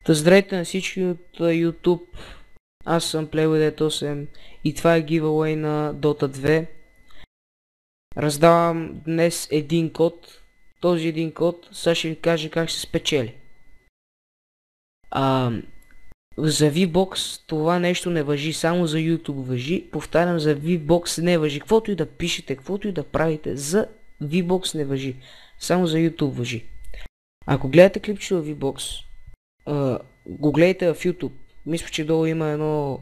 Здравейте на всички от YouTube. Аз съм Playboy8 и това е giveaway на Dota 2. Раздавам днес един код. Този един код сега ще ви кажа как се спечели. За VBOX това нещо не важи, само за YouTube важи. Повтарям, за VBOX не важи. Каквото и да пишете, каквото и да правите, за VBOX не важи. Само за YouTube важи. Ако гледате клипчето в VBOX, го гледайте в YouTube. Мисля, че долу има едно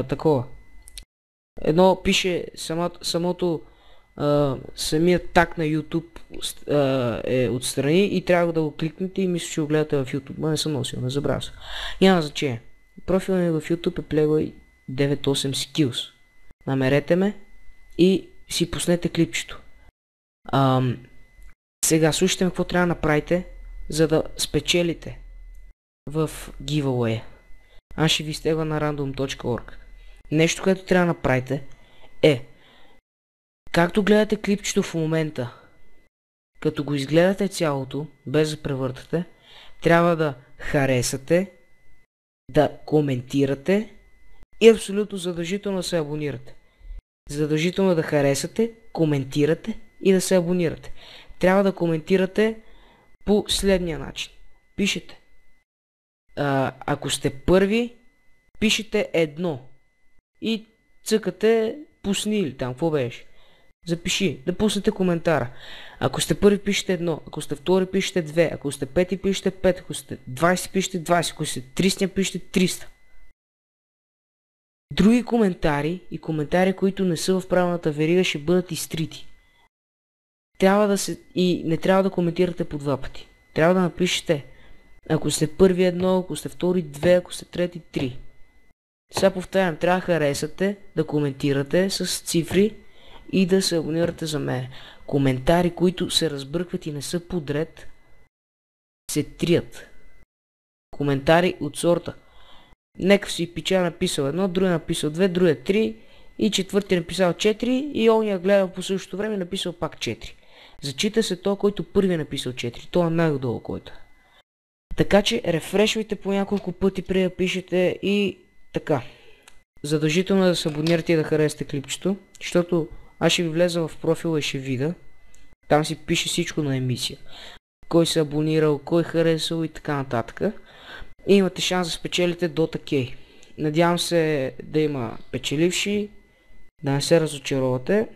такова. Едно пише самият таг на YouTube е отстрани и трябва да го кликнете и мисля, че го гледате в YouTube. Не съм носил, не забравя се. Няма значение. Профилът ми в YouTube е Playboy98 Skills. Намерете ме и си пуснете клипчето. Сега слушайте ме какво трябва да направите, за да спечелите в giveaway. Аз ще ви изтегля на random.org. Нещо, което трябва да направите е, както гледате клипчето в момента, като го изгледате цялото, без да превъртате, трябва да харесате, да коментирате и абсолютно задължително да се абонирате. Задължително да харесате, коментирате и да се абонирате. Трябва да коментирате по следния начин. Пишете. Ако сте първи, пишете едно и цъкате пусни или там, какво беше? Запиши, да пуснете коментара. Ако сте първи, пишете едно, ако сте втори, пишете 2, ако сте пети, пишете 5, ако сте 20, пишете 20, ако сте 300, пишете 300. Други коментари и коментари, които не са в правилната верига, ще бъдат изтрити. И не трябва да коментирате по два пъти. Трябва да напишете, ако сте първи едно, ако сте втори 2, ако сте трети 3. Сега повтарям, трябва да харесате, да коментирате с цифри и да се абонирате за мен. Коментари, които се разбъркват и не са подред, се трият. Коментари от сорта. Нека си пича написал едно, другия написал 2, другия 3 и четвъртия написал 4 и ония гледал по същото време написал пак 4. Зачита се то, който първи написал 4. То е най-долу, който. Така че рефрешвайте по няколко пъти преди да пишете и така. Задължително е да се абонирате и да харесате клипчето, защото аз ще ви влеза в профила и ще видя. Там си пише всичко на емисия. Кой се абонирал, кой харесал и така нататък. И имате шанс да спечелите Dota K. Надявам се да има печеливши, да не се разочаровате.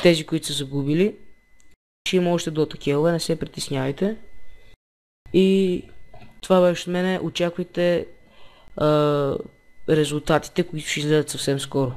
Тези, които са загубили, ще има още Dota K, не се притеснявайте. И това беше от мене. Очаквайте резултатите, които ще излезат съвсем скоро.